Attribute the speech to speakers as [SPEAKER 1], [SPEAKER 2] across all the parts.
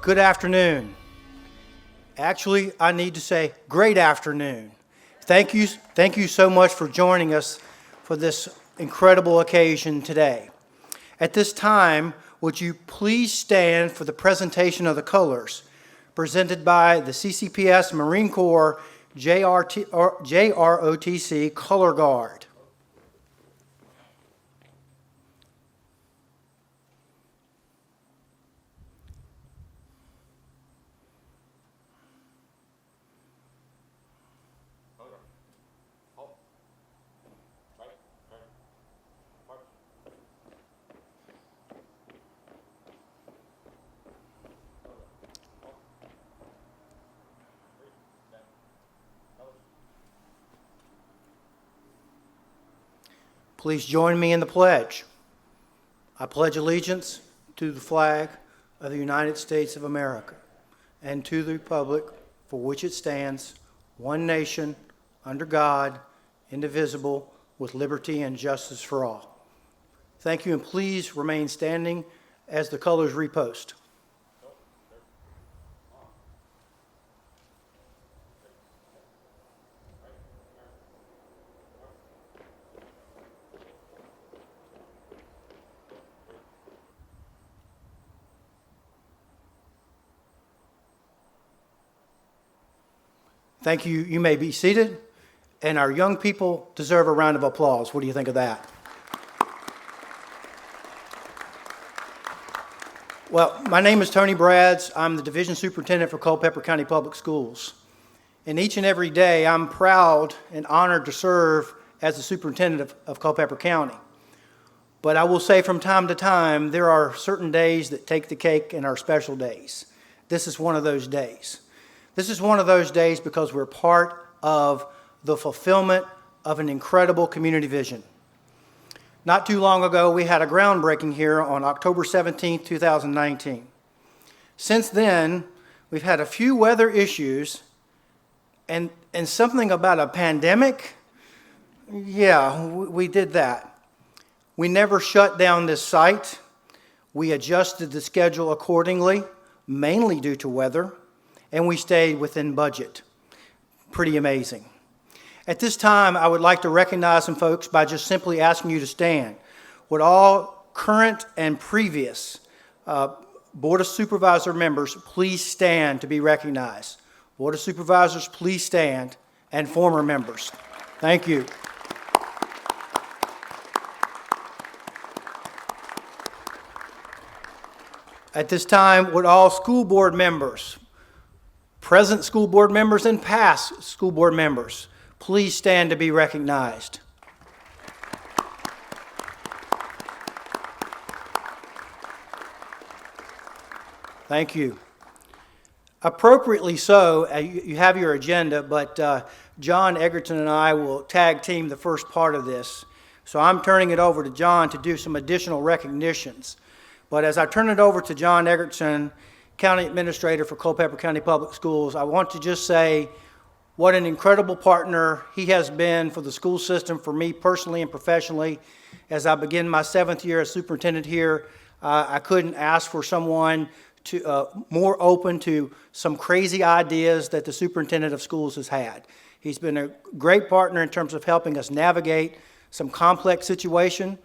[SPEAKER 1] Good afternoon. Actually, I need to say great afternoon. Thank you so much for joining us for this incredible occasion today. At this time, would you please stand for the presentation of the colors presented by the CCPS Marine Corps JROTC Color Guard. Please join me in the pledge. I pledge allegiance to the flag of the United States of America and to the republic for which it stands, one nation, under God, indivisible, with liberty and justice for all. Thank you, and please remain standing as the colors repost. Thank you. You may be seated. And our young people deserve a round of applause. What do you think of that? Well, my name is Tony Brads. I'm the Division Superintendent for Culpeper County Public Schools. And each and every day, I'm proud and honored to serve as the Superintendent of Culpeper County. But I will say from time to time, there are certain days that take the cake and are special days. This is one of those days. This is one of those days because we're part of the fulfillment of an incredible community vision. Not too long ago, we had a groundbreaking here on October 17, 2019. Since then, we've had a few weather issues and something about a pandemic. Yeah, we did that. We never shut down this site. We adjusted the schedule accordingly, mainly due to weather, and we stayed within budget. Pretty amazing. At this time, I would like to recognize some folks by just simply asking you to stand. Would all current and previous Board of Supervisor members please stand to be recognized? Board of Supervisors, please stand, and former members. Thank you. At this time, would all school board members, present school board members and past school board members, please stand to be recognized. Thank you. Appropriately so, you have your agenda, but John Egerton and I will tag team the first part of this. So I'm turning it over to John to do some additional recognitions. But as I turn it over to John Egerton, County Administrator for Culpeper County Public Schools, I want to just say what an incredible partner he has been for the school system, for me personally and professionally. As I begin my 7th year as superintendent here, I couldn't ask for someone more open to some crazy ideas that the superintendent of schools has had. He's been a great partner in terms of helping us navigate some complex situations.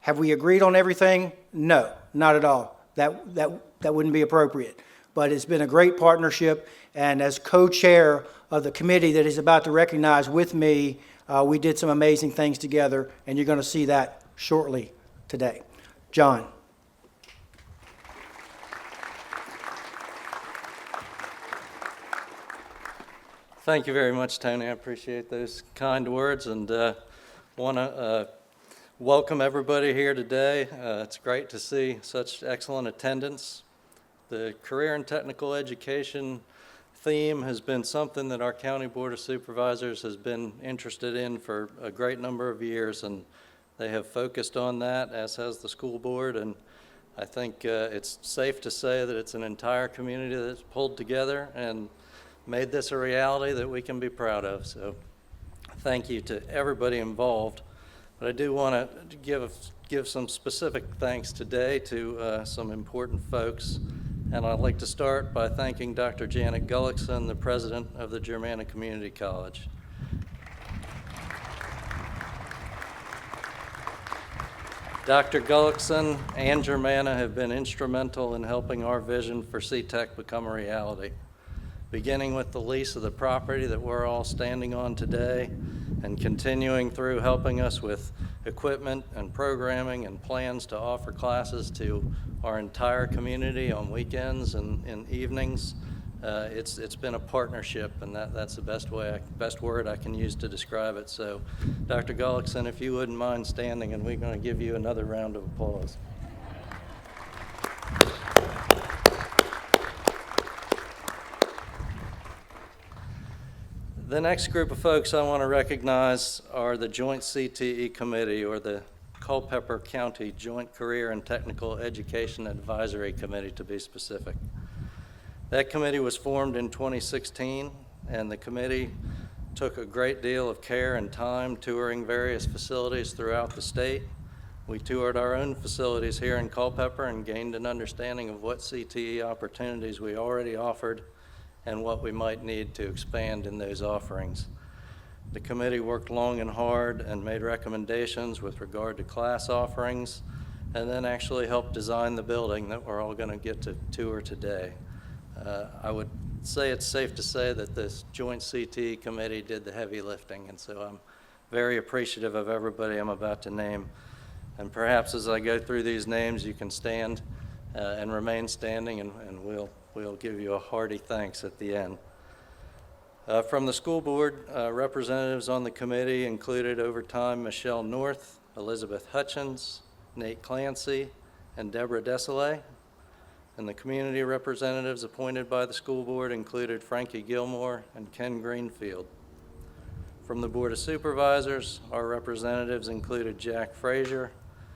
[SPEAKER 1] Have we agreed on everything? No, not at all. That wouldn't be appropriate. But it's been a great partnership, and as co-chair of the committee that he's about to recognize with me, we did some amazing things together, and you're going to see that shortly today. John.
[SPEAKER 2] Thank you very much, Tony. I appreciate those kind words, and want to welcome everybody here today. It's great to see such excellent attendance. The career and technical education theme has been something that our County Board of Supervisors has been interested in for a great number of years, and they have focused on that, as has the school board. And I think it's safe to say that it's an entire community that's pulled together and made this a reality that we can be proud of. So thank you to everybody involved. But I do want to give some specific thanks today to some important folks. And I'd like to start by thanking Dr. Janet Gullickson, the president of the Germanna Community College. Dr. Gullickson and Germanna have been instrumental in helping our vision for CTEC become a reality, beginning with the lease of the property that we're all standing on today and continuing through helping us with equipment and programming and plans to offer classes to our entire community on weekends and in evenings. It's been a partnership, and that's the best word I can use to describe it. So, Dr. Gullickson, if you wouldn't mind standing, and we're going to give you another round of applause. The next group of folks I want to recognize are the Joint CTE Committee, or the Culpeper County Joint Career and Technical Education Advisory Committee, to be specific. That committee was formed in 2016, and the committee took a great deal of care and time touring various facilities throughout the state. We toured our own facilities here in Culpeper and gained an understanding of what CTE opportunities we already offered and what we might need to expand in those offerings. The committee worked long and hard and made recommendations with regard to class offerings, and then actually helped design the building that we're all going to get to tour today. I would say it's safe to say that this joint CTE committee did the heavy lifting, and so I'm very appreciative of everybody I'm about to name. And perhaps as I go through these names, you can stand and remain standing, and we'll give you a hearty thanks at the end. From the school board, representatives on the committee included over time Michelle North, Elizabeth Hutchins, Nate Clancy, and Deborah Desolé. And the community representatives appointed by the school board included Frankie Gilmore and Ken Greenfield. From the Board of Supervisors, our representatives included Jack Frazier,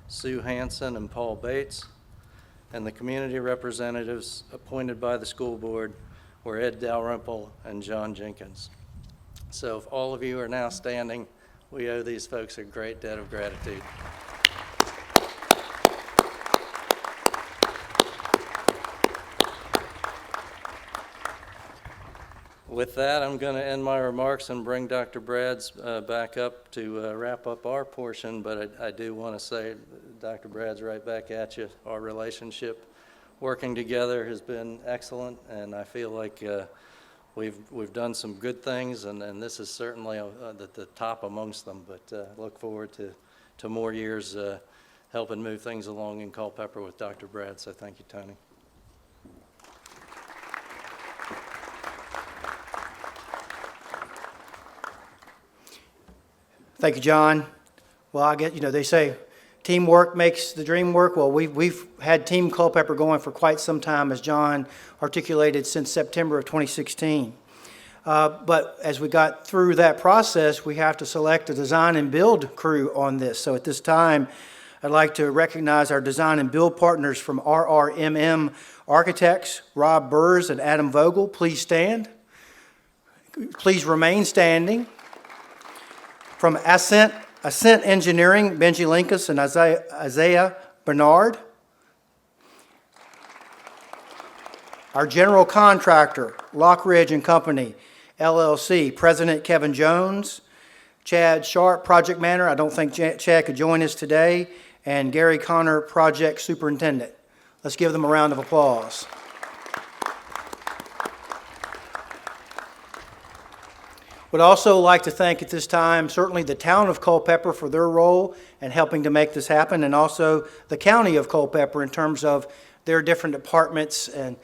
[SPEAKER 2] Sue Hansen, and Paul Bates. And the community representatives appointed by the school board were Ed Dalrymple and John Jenkins. So if all of you are now standing, we owe these folks a great debt of gratitude. With that, I'm going to end my remarks and bring Dr. Brads back up to wrap up our portion, but I do want to say, Dr. Brads, right back at you. Our relationship working together has been excellent, and I feel like we've done some good things, and this is certainly the top amongst them, but look forward to more years helping move things along in Culpeper with Dr. Brads, so thank you, Tony.
[SPEAKER 1] Thank you, John. Well, I get, they say teamwork makes the dream work. Well, we've had Team Culpeper going for quite some time, as John articulated, since September of 2016. But as we got through that process, we have to select a design and build crew on this. So at this time, I'd like to recognize our design and build partners from RRMM Architects, Rob Burrs and Adam Vogel. Please stand. Please remain standing. From Ascent Engineering, Benji Linkus and Isaiah Bernard. Our general contractor, Lockridge and Company, LLC, President Kevin Jones, Chad Sharp, project manager. I don't think Chad could join us today, and Gary Connor, project superintendent. Let's give them a round of applause. Would also like to thank at this time certainly the town of Culpeper for their role in helping to make this happen, and also the county of Culpeper in terms of their different departments and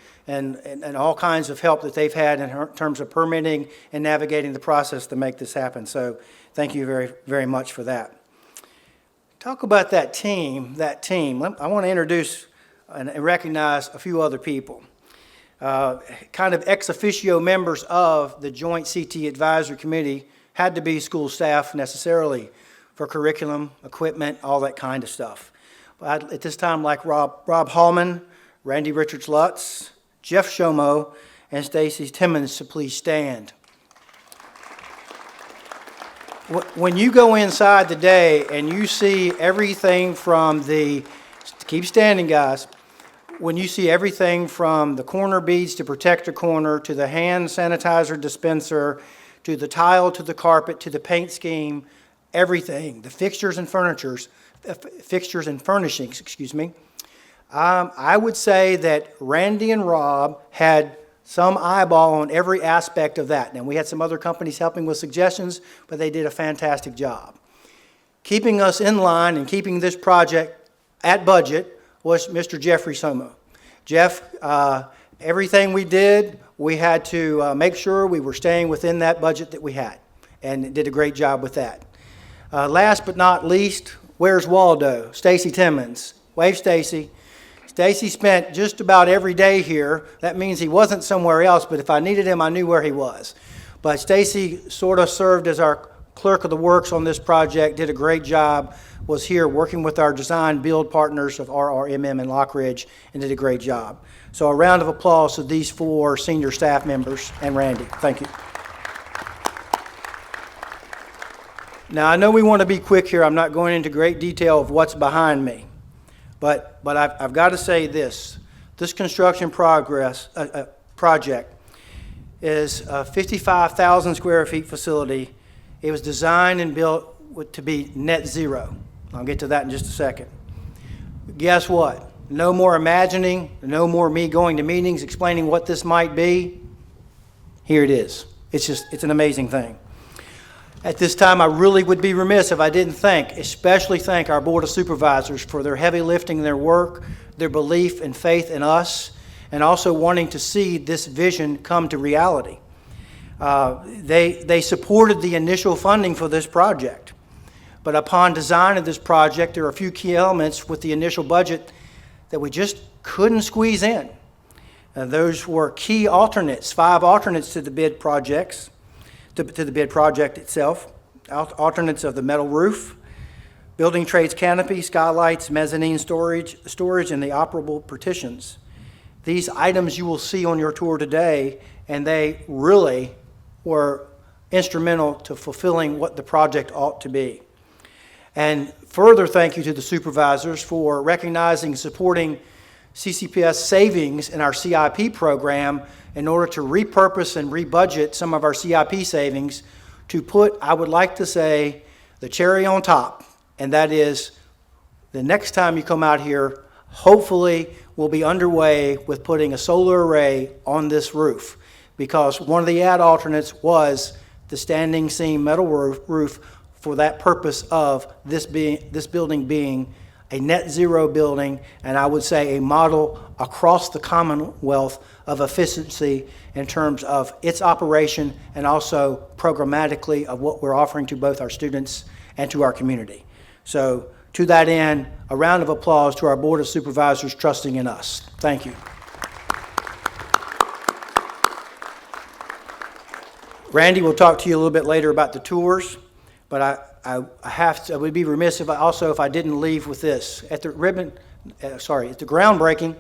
[SPEAKER 1] all kinds of help that they've had in terms of permitting and navigating the process to make this happen. So thank you very, very much for that. Talk about that team. I want to introduce and recognize a few other people. Kind of ex officio members of the Joint CTE Advisory Committee had to be school staff necessarily for curriculum, equipment, all that kind of stuff. But I'd, at this time, like Rob Hallman, Randy Richards Lutz, Jeff Shomo, and Stacy Timmons to please stand. When you go inside today and you see everything from keep standing, guys. when you see everything from the corner beads to protector corner, to the hand sanitizer dispenser, to the tile, to the carpet, to the paint scheme, everything, the fixtures and furnishings, I would say that Randy and Rob had some eyeball on every aspect of that. Now, we had some other companies helping with suggestions, but they did a fantastic job. Keeping us in line and keeping this project at budget was Mr. Jeffrey Somo. Jeff, everything we did, we had to make sure we were staying within that budget that we had, and did a great job with that. Last but not least, where's Waldo? Stacy Timmons. Wave, Stacy. Stacy spent just about every day here. That means he wasn't somewhere else, but if I needed him, I knew where he was. But Stacy sort of served as our clerk of the works on this project, did a great job, was here working with our design build partners of RRMM and Lockridge, and did a great job. So a round of applause to these 4 senior staff members and Randy. Thank you. Now, I know we want to be quick here. I'm not going into great detail of what's behind me. But I've got to say this. This construction project is a 55,000 square feet facility. It was designed and built to be net zero. I'll get to that in just a second. Guess what? No more imagining, no more me going to meetings explaining what this might be. Here it is. It's an amazing thing. At this time, I really would be remiss if I didn't especially thank our Board of Supervisors for their heavy lifting in their work, their belief and faith in us, and also wanting to see this vision come to reality. They supported the initial funding for this project. But upon design of this project, there are a few key elements with the initial budget that we just couldn't squeeze in. Those were key alternates, 5 alternates to the bid projects. To the bid project itself, alternates of the metal roof, building trades canopy, skylights, mezzanine storage, and the operable partitions. These items you will see on your tour today, and they really were instrumental to fulfilling what the project ought to be. And further thank you to the supervisors for recognizing and supporting CCPS savings in our CIP program in order to repurpose and rebudget some of our CIP savings to put, I would like to say, the cherry on top, and that is the next time you come out here, hopefully we'll be underway with putting a solar array on this roof, because one of the add alternates was the standing seam metal roof for that purpose of this building being a net zero building, and I would say a model across the Commonwealth of efficiency in terms of its operation and also programmatically of what we're offering to both our students and to our community. So to that end, a round of applause to our Board of Supervisors trusting in us. Thank you. Randy will talk to you a little bit later about the tours, but I would be remiss if I didn't leave with this. At the groundbreaking,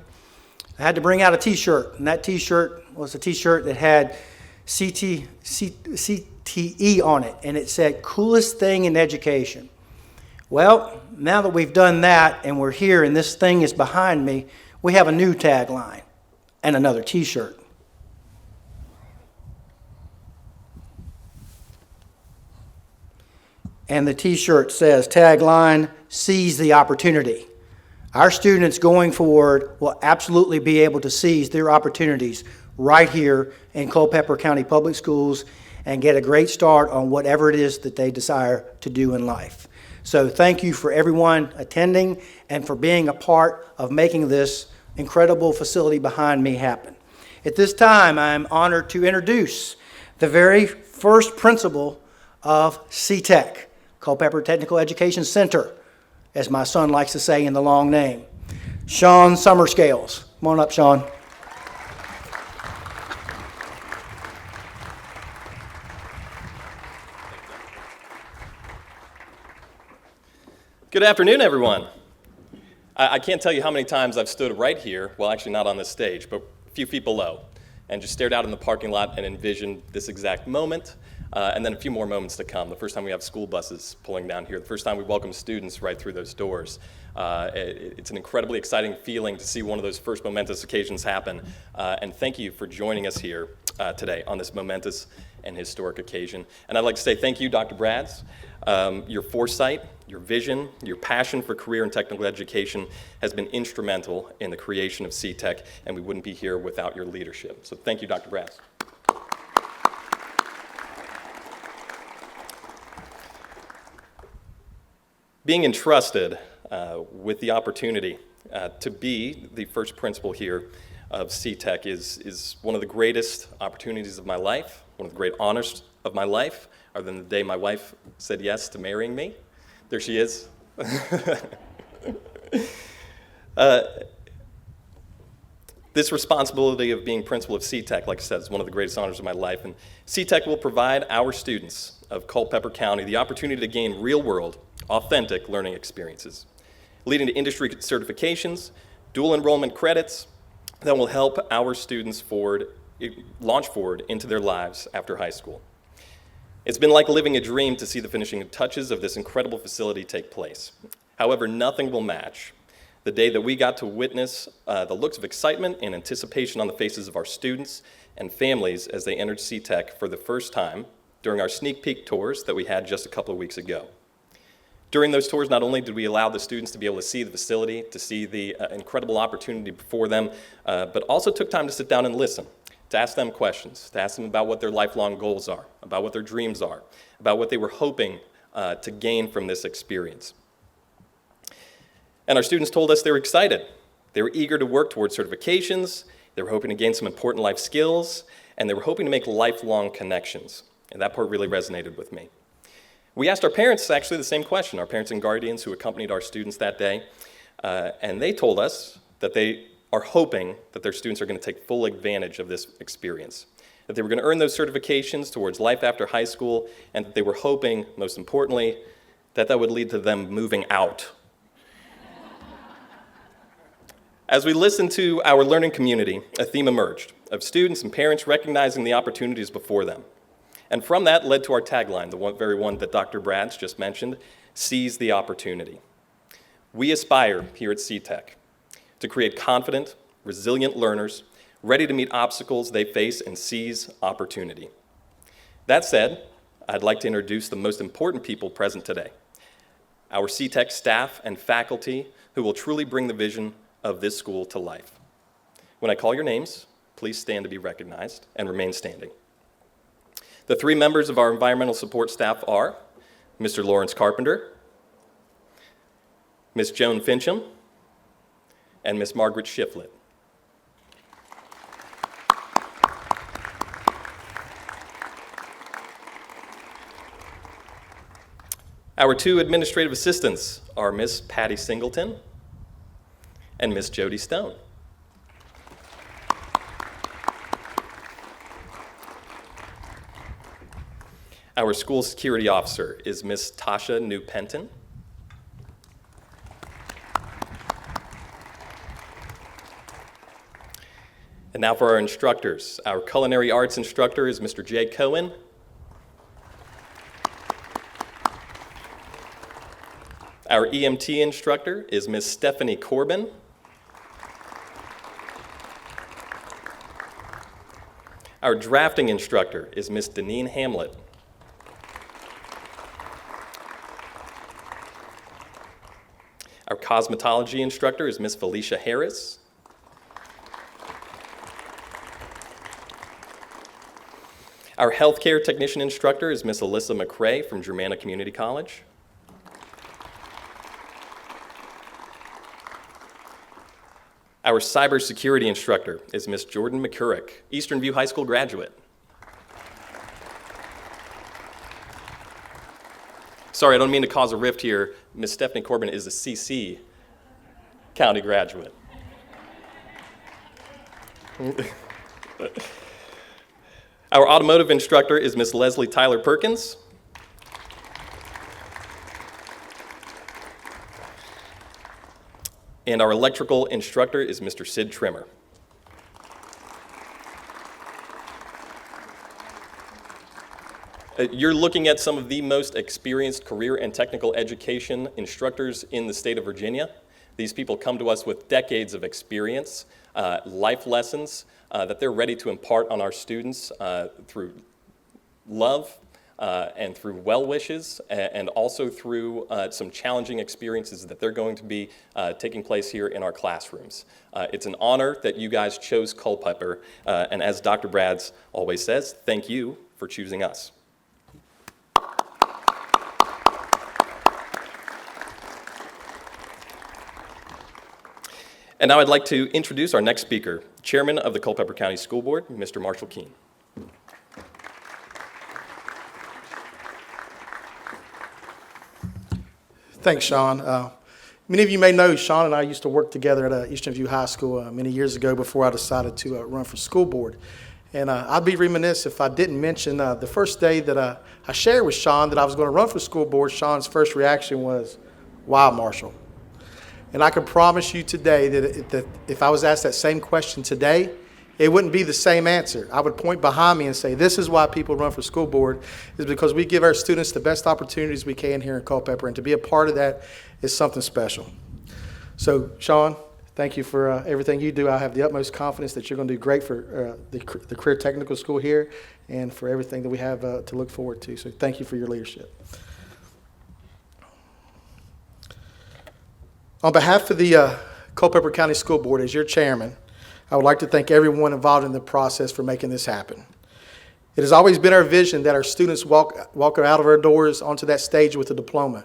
[SPEAKER 1] I had to bring out a T-shirt, and that T-shirt was a T-shirt that had CTE on it, and it said, "Coolest thing in education." Well, now that we've done that and we're here and this thing is behind me, we have a new tagline and another T-shirt. And the T-shirt says, tagline, "Seize the opportunity." Our students going forward will absolutely be able to seize their opportunities right here in Culpeper County Public Schools and get a great start on whatever it is that they desire to do in life. So thank you for everyone attending and for being a part of making this incredible facility behind me happen. At this time, I'm honored to introduce the very first principal of CTEC, Culpeper Technical Education Center, as my son likes to say in the long name, Sean Summerscales. Come on up, Sean.
[SPEAKER 3] Good afternoon, everyone. I can't tell you how many times I've stood right here, well, actually not on this stage, but a few feet below, and just stared out in the parking lot and envisioned this exact moment. and then a few more moments to come. The first time we have school buses pulling down here, the first time we welcome students right through those doors. It's an incredibly exciting feeling to see one of those first momentous occasions happen. And thank you for joining us here today on this momentous and historic occasion. And I'd like to say thank you, Dr. Brads. Your foresight, your vision, your passion for career and technical education has been instrumental in the creation of CTEC, and we wouldn't be here without your leadership. So thank you, Dr. Brads. Being entrusted with the opportunity to be the first principal here of CTEC is one of the greatest opportunities of my life, one of the great honors of my life, other than the day my wife said yes to marrying me. There she is. This responsibility of being principal of CTEC, like I said, is one of the greatest honors of my life. And CTEC will provide our students of Culpeper County the opportunity to gain real-world, authentic learning experiences, leading to industry certifications, dual enrollment credits that will help our students launch forward into their lives after high school. It's been like living a dream to see the finishing touches of this incredible facility take place. However, nothing will match the day that we got to witness the looks of excitement and anticipation on the faces of our students and families as they entered CTEC for the first time during our sneak peek tours that we had just a couple of weeks ago. During those tours, not only did we allow the students to be able to see the facility, to see the incredible opportunity before them, but also took time to sit down and listen, to ask them questions, to ask them about what their lifelong goals are, about what their dreams are, about what they were hoping to gain from this experience. And our students told us they were excited. They were eager to work towards certifications, they were hoping to gain some important life skills, and they were hoping to make lifelong connections. And that part really resonated with me. We asked our parents actually the same question, our parents and guardians who accompanied our students that day, and they told us that they are hoping that their students are going to take full advantage of this experience, that they were going to earn those certifications towards life after high school, and that they were hoping, most importantly, that that would lead to them moving out. As we listened to our learning community, a theme emerged of students and parents recognizing the opportunities before them. And from that led to our tagline, the very one that Dr. Brads just mentioned, seize the opportunity. We aspire here at CTEC to create confident, resilient learners ready to meet obstacles they face and seize opportunity. That said, I'd like to introduce the most important people present today, our CTEC staff and faculty who will truly bring the vision of this school to life. When I call your names, please stand to be recognized and remain standing. The three members of our environmental support staff are Mr. Lawrence Carpenter, Ms. Joan Fincham, and Ms. Margaret Shiflett. Our two administrative assistants are Ms. Patty Singleton and Ms. Jody Stone. Our school security officer is Ms. Tasha New-Penton. And now for our instructors. Our culinary arts instructor is Mr. Jay Cohen. Our EMT instructor is Ms. Stephanie Corbin. Our drafting instructor is Ms. Deneen Hamlet. Our cosmetology instructor is Ms. Felicia Harris. Our healthcare technician instructor is Ms. Alyssa McRae from Germanna Community College. Our cybersecurity instructor is Ms. Jordan McCurrick, Eastern View High School graduate. Sorry, I don't mean to cause a rift here. Ms. Stephanie Corbin is a CC County graduate. Our automotive instructor is Ms. Leslie Tyler Perkins. And our electrical instructor is Mr. Sid Trimmer. You're looking at some of the most experienced career and technical education instructors in the state of Virginia. These people come to us with decades of experience, life lessons that they're ready to impart on our students through love and through well wishes, and also through some challenging experiences that they're going to be taking place here in our classrooms. It's an honor that you guys chose Culpeper, and as Dr. Brads always says, thank you for choosing us. And now I'd like to introduce our next speaker, Chairman of the Culpeper County School Board, Mr. Marshall Keene.
[SPEAKER 4] Thanks, Sean. Many of you may know Sean and I used to work together at Eastern View High School many years ago before I decided to run for school board. And I'd be remiss if I didn't mention the first day that I shared with Sean that I was going to run for school board. Sean's first reaction was, "Wow, Marshall." And I can promise you today that if I was asked that same question today, it wouldn't be the same answer. I would point behind me and say, this is why people run for school board, is because we give our students the best opportunities we can here in Culpeper, and to be a part of that is something special. So, Sean, thank you for everything you do. I have the utmost confidence that you're going to do great for the Career Technical School here and for everything that we have to look forward to. So thank you for your leadership. On behalf of the Culpeper County School Board, as your chairman, I would like to thank everyone involved in the process for making this happen. It has always been our vision that our students walk out of our doors onto that stage with a diploma.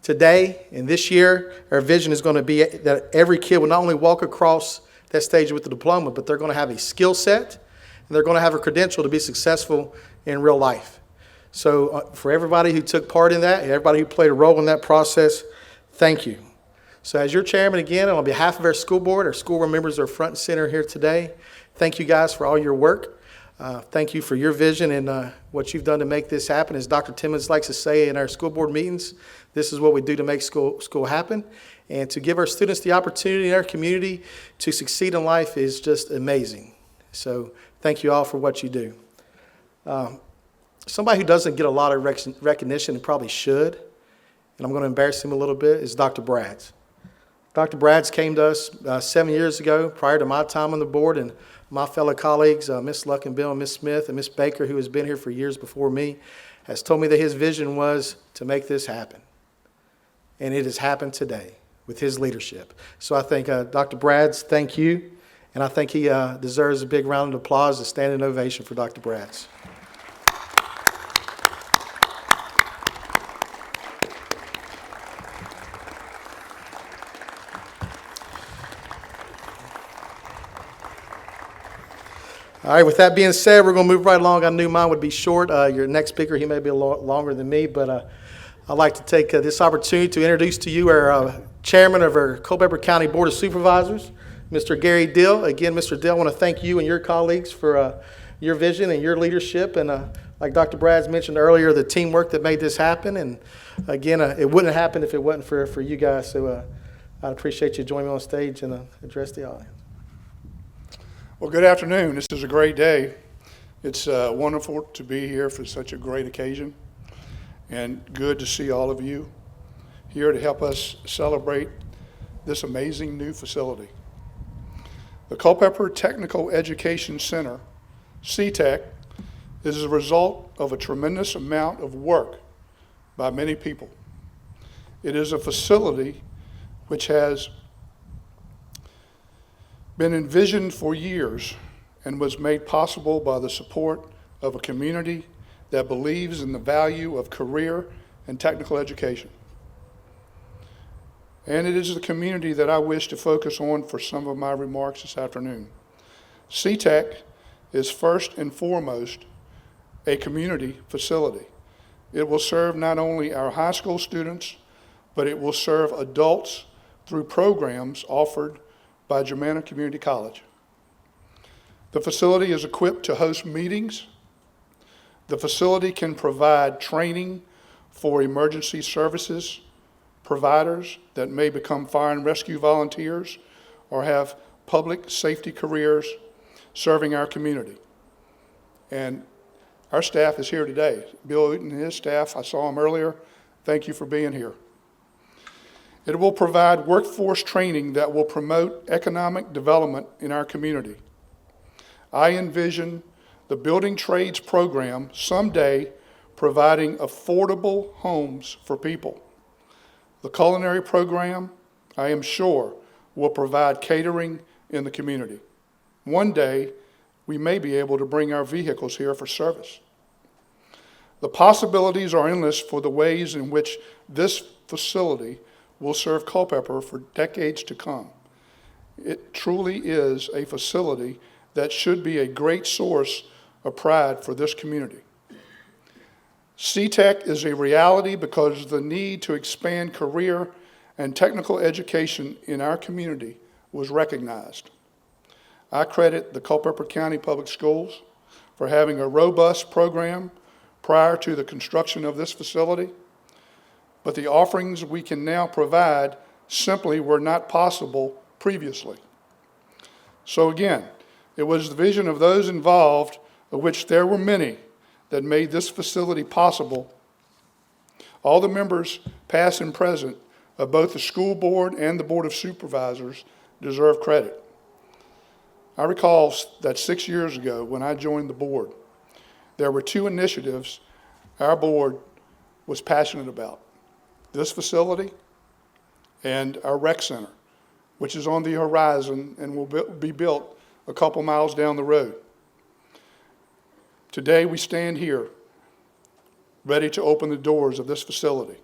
[SPEAKER 4] Today and this year, our vision is going to be that every kid will not only walk across that stage with a diploma, but they're going to have a skill set and they're going to have a credential to be successful in real life. So for everybody who took part in that, everybody who played a role in that process, thank you. So as your chairman, again, on behalf of our school board members are front and center here today. Thank you guys for all your work. Thank you for your vision and what you've done to make this happen. As Dr. Timmons likes to say in our school board meetings, this is what we do to make school happen. And to give our students the opportunity in our community to succeed in life is just amazing. So thank you all for what you do. Somebody who doesn't get a lot of recognition and probably should, and I'm going to embarrass him a little bit, is Dr. Brads. Dr. Brads came to us 7 years ago, prior to my time on the board, and my fellow colleagues, Ms. Luckenbill, Ms. Smith, and Ms. Baker, who has been here for years before me, has told me that his vision was to make this happen. And it has happened today with his leadership. So I think Dr. Brads, thank you, and I think he deserves a big round of applause, a standing ovation for Dr. Brads. All right, with that being said, we're going to move right along. I knew mine would be short. Your next speaker, he may be a lot longer than me, but I'd like to take this opportunity to introduce to you our chairman of our Culpeper County Board of Supervisors, Mr. Gary Dill. Again, Mr. Dill, I want to thank you and your colleagues for your vision and your leadership. And like Dr. Brads mentioned earlier, the teamwork that made this happen. And again, it wouldn't have happened if it wasn't for you guys. So I'd appreciate you joining me on stage and address the audience.
[SPEAKER 5] Well, good afternoon. This is a great day. It's wonderful to be here for such a great occasion, and good to see all of you here to help us celebrate this amazing new facility. The Culpeper Technical Education Center, CTEC, is a result of a tremendous amount of work by many people. It is a facility which has been envisioned for years and was made possible by the support of a community that believes in the value of career and technical education. And it is the community that I wish to focus on for some of my remarks this afternoon. CTEC is first and foremost a community facility. It will serve not only our high school students, but it will serve adults through programs offered by Germanna Community College. The facility is equipped to host meetings. The facility can provide training for emergency services providers that may become fire and rescue volunteers or have public safety careers serving our community. And Our staff is here today. Bill Uten and his staff, I saw him earlier. Thank you for being here. It will provide workforce training that will promote economic development in our community. I envision the building trades program someday providing affordable homes for people. The culinary program, I am sure, will provide catering in the community. One day, we may be able to bring our vehicles here for service. The possibilities are endless for the ways in which this facility will serve Culpeper for decades to come. It truly is a facility that should be a great source of pride for this community. CTEC is a reality because the need to expand career and technical education in our community was recognized. I credit the Culpeper County Public Schools for having a robust program prior to the construction of this facility, but the offerings we can now provide simply were not possible previously. So again, it was the vision of those involved, of which there were many, that made this facility possible. All the members, past and present, of both the school board and the Board of Supervisors deserve credit. I recall that 6 years ago when I joined the board, there were two initiatives our board was passionate about: this facility and our rec center, which is on the horizon and will be built a couple miles down the road. Today we stand here ready to open the doors of this facility.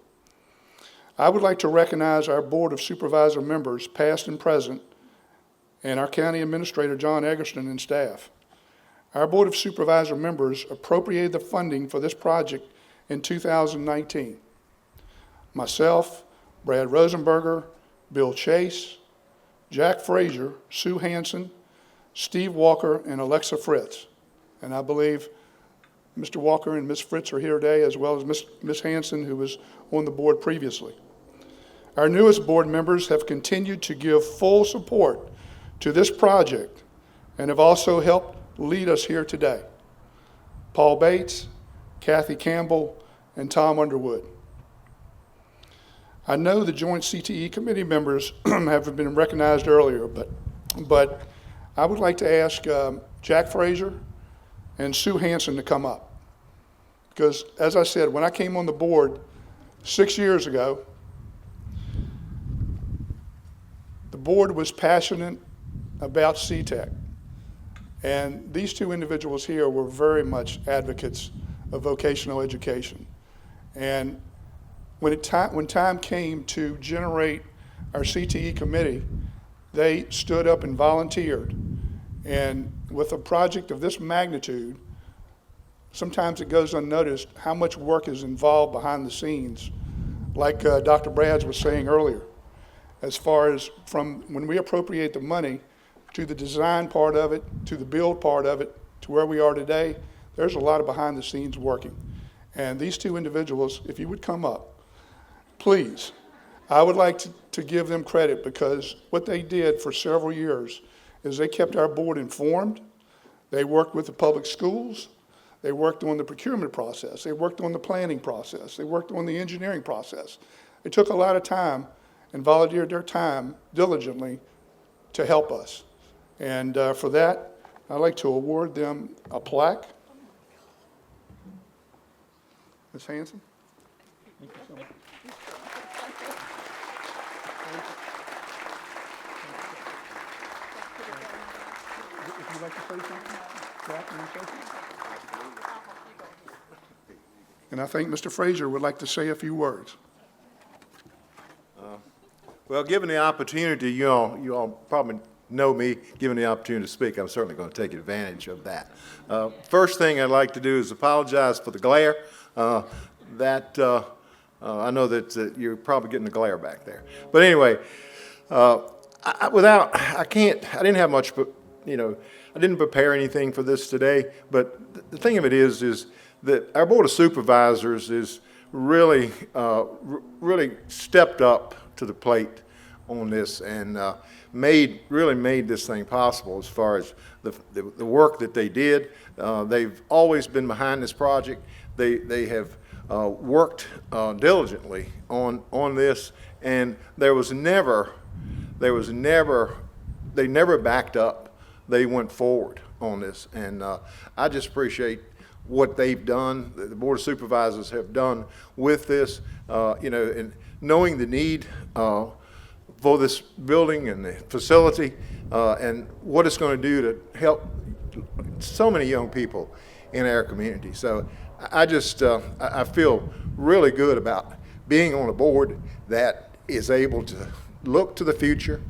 [SPEAKER 5] I would like to recognize our Board of Supervisor members, past and present, and our County Administrator, John Eggerston, and staff. Our Board of Supervisor members appropriated the funding for this project in 2019. Myself, Brad Rosenberger, Bill Chase, Jack Frazier, Sue Hanson, Steve Walker, and Alexa Fritz. And I believe Mr. Walker and Ms. Fritz are here today, as well as Ms. Hanson, who was on the board previously. Our newest board members have continued to give full support to this project and have also helped lead us here today: Paul Bates, Kathy Campbell, and Tom Underwood. I know the joint CTE committee members have been recognized earlier, but I would like to ask Jack Frazier and Sue Hanson to come up. Because, as I said, when I came on the board 6 years ago, the board was passionate about CTEC. And these two individuals here were very much advocates of vocational education. And when time came to generate our CTE committee, they stood up and volunteered. And with a project of this magnitude, sometimes it goes unnoticed how much work is involved behind the scenes, like Dr. Brads was saying earlier, as far as from when we appropriate the money to the design part of it, to the build part of it, to where we are today. There's a lot of behind the scenes working. And these two individuals, if you would come up, please, I would like to give them credit, because what they did for several years is they kept our board informed. They worked with the public schools. They worked on the procurement process. They worked on the planning process. They worked on the engineering process. They took a lot of time and volunteered their time diligently to help us. And for that, I'd like to award them a plaque. Ms. Hanson? Thank you so much. If you'd like to say something, Jack, can you say something? And I think Mr. Frazier would like to say a few words.
[SPEAKER 6] Well, given the opportunity, you all probably know me, given the opportunity to speak, I'm certainly going to take advantage of that. First thing I'd like to do is apologize for the glare. I know that you're probably getting the glare back there. But anyway, I didn't have much, I didn't prepare anything for this today, but the thing of it is that our Board of Supervisors is really stepped up to the plate on this, and really made this thing possible as far as the work that they did. They've always been behind this project. They have worked diligently on this, and they never backed up. They went forward on this, and I just appreciate what they've done, the Board of Supervisors have done with this, and knowing the need for this building and the facility, and what it's going to do to help so many young people in our community. So I feel really good about being on a board that is able to look to the future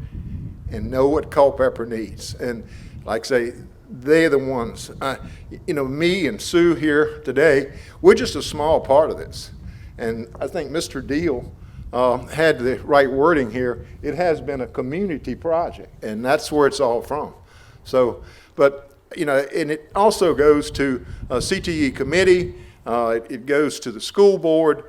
[SPEAKER 6] and know what Culpeper needs. And like I say, they're the ones, me and Sue here today, we're just a small part of this. And I think Mr. Deal had the right wording here. It has been a community project, and that's where it's all from. So, but, and it also goes to a CTE committee, it goes to the school board.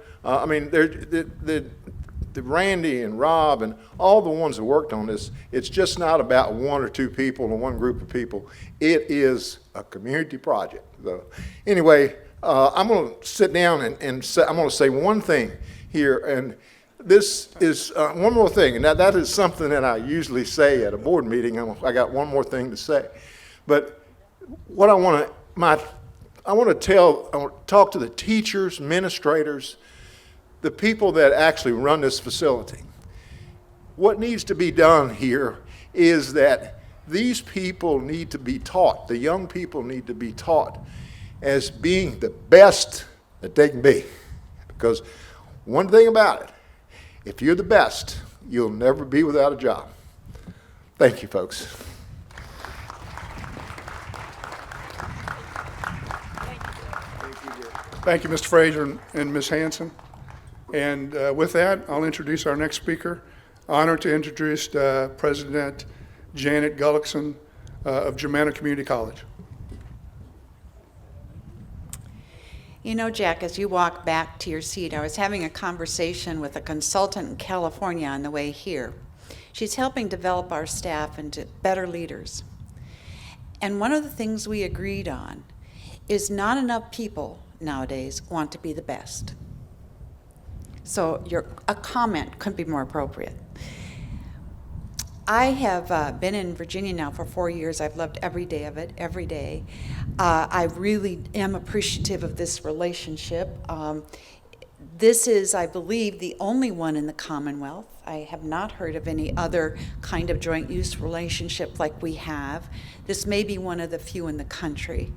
[SPEAKER 6] The Randy and Rob and all the ones that worked on this, it's just not about one or two people or one group of people. It is a community project. So anyway, I'm going to sit down and say, I'm going to say one thing here, and this is one more thing, and that is something that I usually say at a board meeting. I got one more thing to say, but what I want to talk to the teachers, administrators, the people that actually run this facility. What needs to be done here is that these people need to be taught, the young people need to be taught as being the best that they can be. Because one thing about it, if you're the best, you'll never be without a job. Thank you, folks.
[SPEAKER 5] Thank you, Mr. Frazier and Ms. Hanson. And with that, I'll introduce our next speaker. Honored to introduce President Janet Gullickson of Germanna Community College.
[SPEAKER 7] Jack, as you walk back to your seat, I was having a conversation with a consultant in California on the way here. She's helping develop our staff into better leaders. And one of the things we agreed on is not enough people nowadays want to be the best. So a comment couldn't be more appropriate. I have been in Virginia now for 4 years. I've loved every day of it, every day. I really am appreciative of this relationship. This is, I believe, the only one in the Commonwealth. I have not heard of any other kind of joint use relationship like we have. This may be one of the few in the country.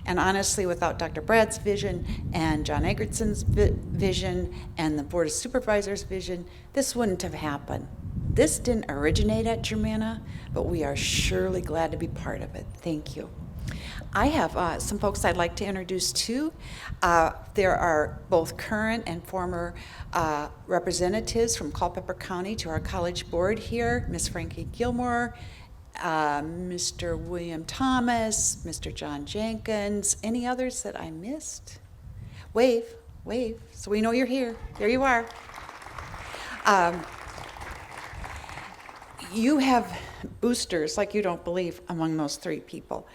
[SPEAKER 7] And honestly, without Dr. Brad's vision and John Eggertson's vision and the Board of Supervisors' vision, this wouldn't have happened. This didn't originate at Germanna, but we are surely glad to be part of it. Thank you. I have some folks I'd like to introduce too. There are both current and former representatives from Culpeper County to our college board here, Ms. Frankie Gilmore, Mr. William Thomas, Mr. John Jenkins. Any others that I missed? Wave, so we know you're here. There you are. You have boosters like you don't believe among those three people.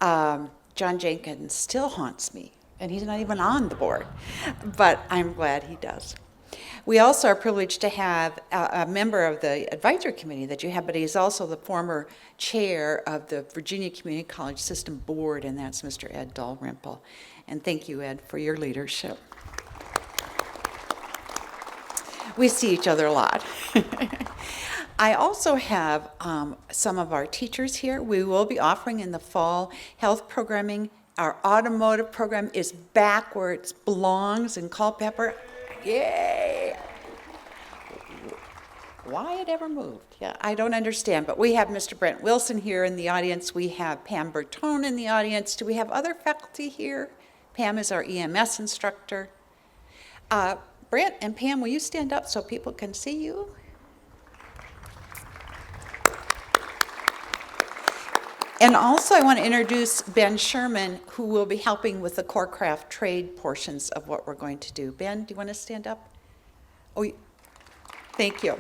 [SPEAKER 7] John Jenkins still haunts me, and he's not even on the board, but I'm glad he does. We also are privileged to have a member of the advisory committee that you have, but he's also the former chair of the Virginia Community College System Board, and that's Mr. Ed Dalrymple. And thank you, Ed, for your leadership. We see each other a lot. I also have some of our teachers here. We will be offering in the fall health programming. Our automotive program is back where it belongs in Culpeper. Yay! Why it ever moved? Yeah, I don't understand, but we have Mr. Brent Wilson here in the audience. We have Pam Bertone in the audience. Do we have other faculty here? Pam is our EMS instructor. Brent and Pam, will you stand up so people can see you? And also I want to introduce Ben Sherman, who will be helping with the core craft trade portions of what we're going to do. Ben, do you want to stand up? Oh, thank you.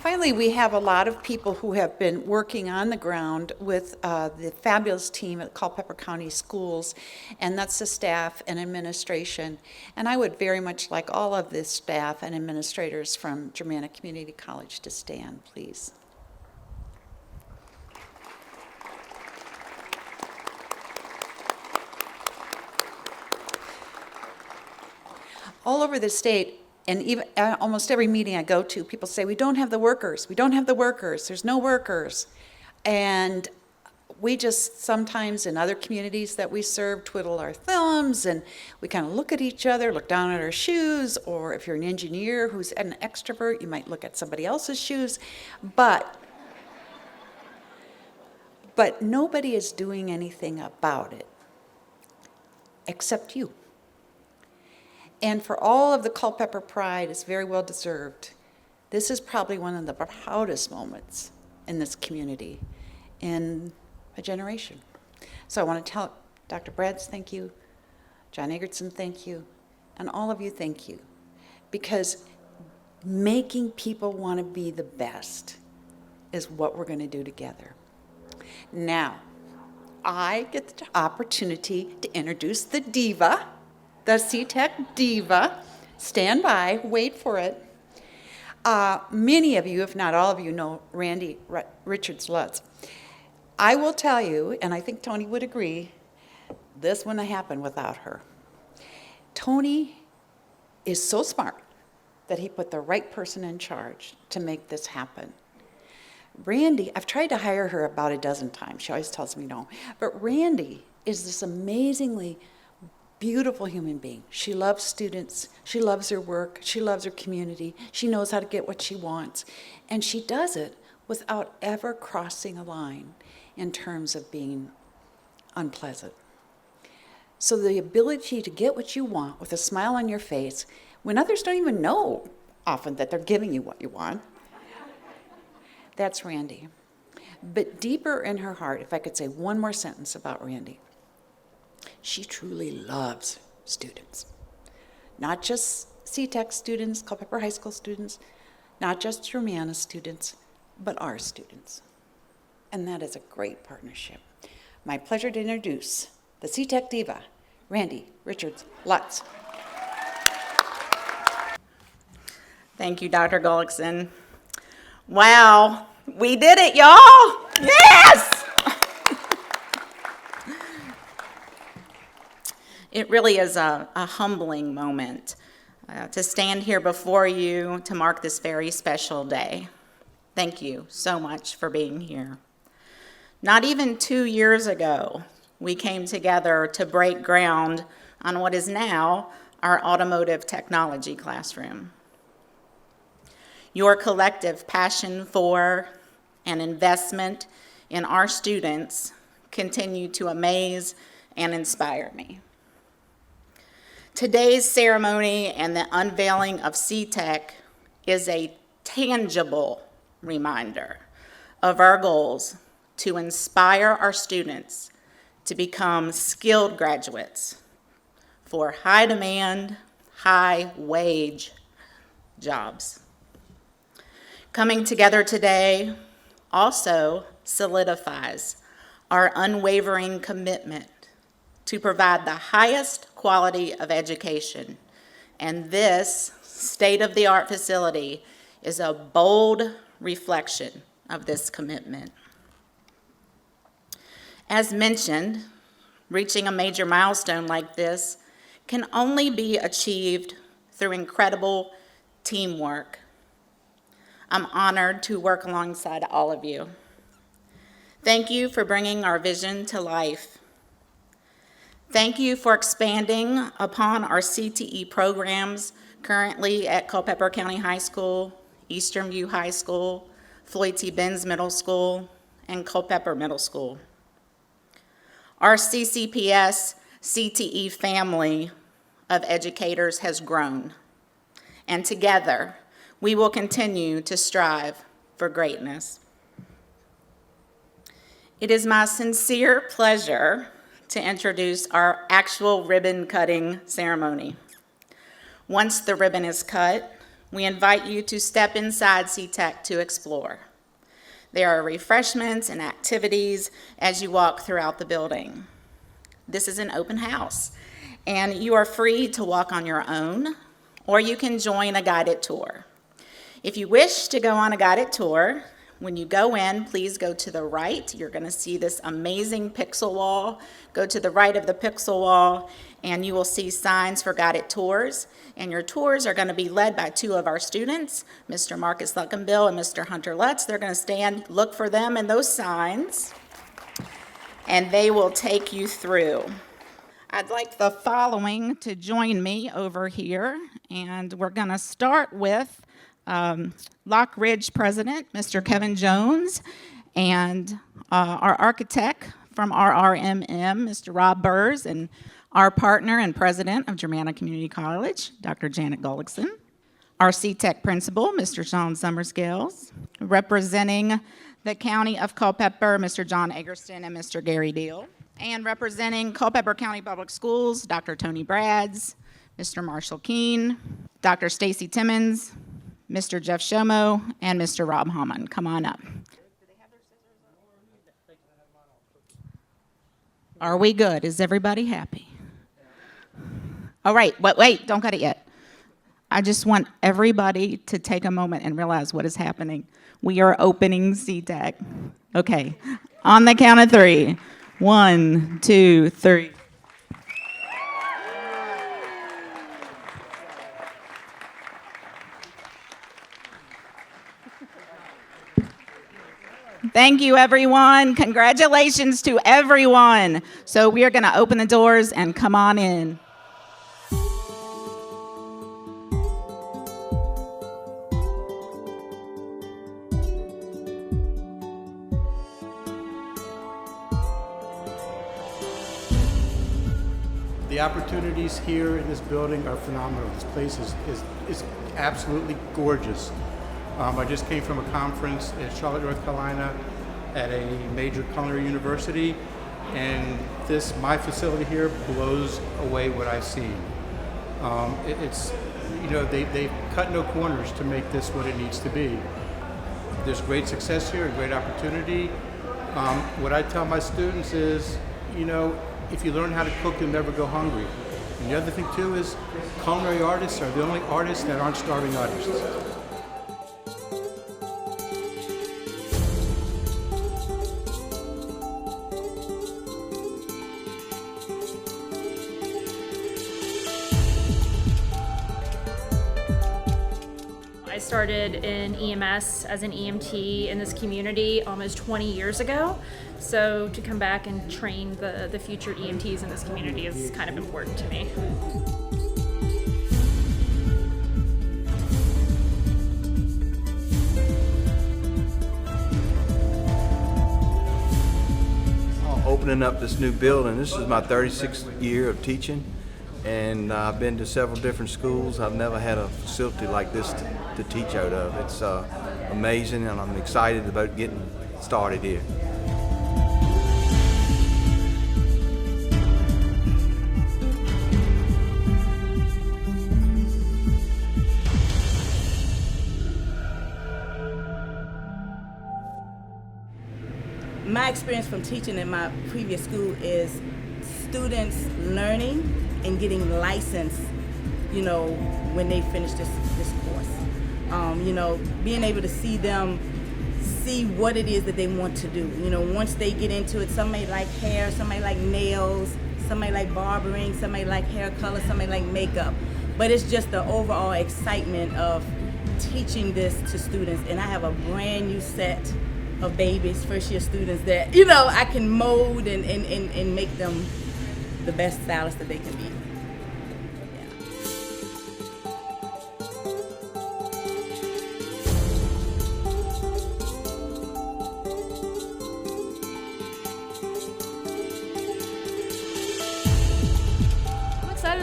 [SPEAKER 7] Finally, we have a lot of people who have been working on the ground with the fabulous team at Culpeper County Schools, and that's the staff and administration. And I would very much like all of the staff and administrators from Germanna Community College to stand, please. All over the state, and even almost every meeting I go to, people say, we don't have the workers, we don't have the workers, there's no workers. And we just sometimes in other communities that we serve twiddle our thumbs and we kind of look at each other, look down at our shoes, or if you're an engineer who's an extrovert, you might look at somebody else's shoes. But nobody is doing anything about it except you. And for all of the Culpeper pride, it's very well deserved. This is probably one of the proudest moments in this community in a generation. So I want to tell Dr. Brads, thank you, John Egerton, thank you, and all of you, thank you. Because making people want to be the best is what we're going to do together. Now, I get the opportunity to introduce the diva, the CTEC diva. Stand by, wait for it. Many of you, if not all of you, know Randy Richards-Lutz. I will tell you, and I think Tony would agree, this wouldn't have happened without her. Tony is so smart that he put the right person in charge to make this happen. Randy, I've tried to hire her about a dozen times. She always tells me no. But Randy is this amazingly beautiful human being. She loves students, she loves her work, she loves her community, she knows how to get what she wants, and she does it without ever crossing a line in terms of being unpleasant. So the ability to get what you want with a smile on your face, when others don't even know often that they're giving you what you want, that's Randy. But deeper in her heart, if I could say one more sentence about Randy, she truly loves students. Not just CTEC students, Culpeper High School students, not just Germanna students, but our students. And that is a great partnership. My pleasure to introduce the CTEC diva, Randy Richards-Lutz.
[SPEAKER 8] Thank you, Dr. Gullickson. Wow, we did it, y'all! Yes! It really is a humbling moment to stand here before you to mark this very special day. Thank you so much for being here. Not even 2 years ago, we came together to break ground on what is now our automotive technology classroom. Your collective passion for and investment in our students continue to amaze and inspire me. Today's ceremony and the unveiling of CTEC is a tangible reminder of our goals to inspire our students to become skilled graduates for high demand, high wage jobs. Coming together today also solidifies our unwavering commitment to provide the highest quality of education. And this state-of-the-art facility is a bold reflection of this commitment. As mentioned, reaching a major milestone like this can only be achieved through incredible teamwork. I'm honored to work alongside all of you. Thank you for bringing our vision to life. Thank you for expanding upon our CTE programs currently at Culpeper County High School, Eastern View High School, Floyd T. Benz Middle School, and Culpeper Middle School. Our CCPS CTE family of educators has grown, and together we will continue to strive for greatness. It is my sincere pleasure to introduce our actual ribbon cutting ceremony. Once the ribbon is cut, we invite you to step inside CTEC to explore. There are refreshments and activities as you walk throughout the building. This is an open house, and you are free to walk on your own, or you can join a guided tour. If you wish to go on a guided tour, when you go in, please go to the right. You're going to see this amazing pixel wall. Go to the right of the pixel wall, and you will see signs for guided tours. And your tours are going to be led by two of our students, Mr. Marcus Luckenbill and Mr. Hunter Lutz. They're going to stand, look for them and those signs, and they will take you through. I'd like the following to join me over here, and we're going to start with Lock Ridge President, Mr. Kevin Jones, and our architect from RRMM, Mr. Rob Burrs, and our partner and president of Germanna Community College, Dr. Janet Gullickson. Our CTEC principal, Mr. Sean Summerscales, representing the County of Culpeper, Mr. John Eggerston and Mr. Gary Deal, and representing Culpeper County Public Schools, Dr. Tony Brads, Mr. Marshall Keene, Dr. Stacy Timmons, Mr. Jeff Shomo, and Mr. Rob Hammond. Come on up. Are we good? Is everybody happy? All right, wait, don't cut it yet. I just want everybody to take a moment and realize what is happening. We are opening CTEC. Okay, on the count of three. 1, 2, 3. Thank you, everyone. Congratulations to everyone. So we are going to open the doors and come on in.
[SPEAKER 1] The opportunities here in this building are phenomenal. This place is absolutely gorgeous. I just came from a conference in Charlotte, North Carolina at a major culinary university, and my facility here blows away what I've seen. They've cut no corners to make this what it needs to be. There's great success here and great opportunity. What I tell my students is, if you learn how to cook, you'll never go hungry. And the other thing too is culinary artists are the only artists that aren't starving artists.
[SPEAKER 9] I started in EMS as an EMT in this community almost 20 years ago. So to come back and train the future EMTs in this community is kind of important to me.
[SPEAKER 10] Opening up this new building, this is my 36th year of teaching, and I've been to several different schools. I've never had a facility like this to teach out of. It's amazing, and I'm excited about getting started here.
[SPEAKER 11] My experience from teaching in my previous school is students learning and getting licensed, when they finish this course. Being able to see them see what it is that they want to do. Once they get into it, somebody like hair, somebody like nails, somebody like barbering, somebody like hair color, somebody like makeup. But it's just the overall excitement of teaching this to students. And I have a brand new set of babies, first year students that, I can mold and make them the best stylists that they can be.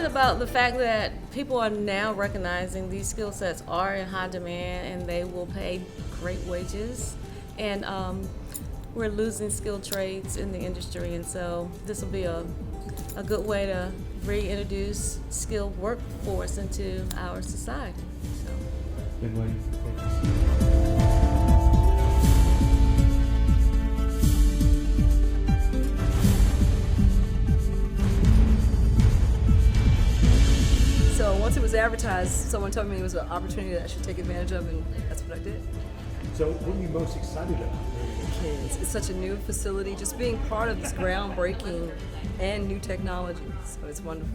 [SPEAKER 12] About the fact that people are now recognizing these skill sets are in high demand and they will pay great wages, and we're losing skilled trades in the industry, and so this will be a good way to reintroduce skilled workforce into our society. So.
[SPEAKER 13] Been waiting. Thank you.
[SPEAKER 14] So once it was advertised, someone told me it was an opportunity that I should take advantage of, and that's what I did.
[SPEAKER 13] So what are you most excited about?
[SPEAKER 14] Kids, it's such a new facility, just being part of this groundbreaking and new technology, so it's wonderful.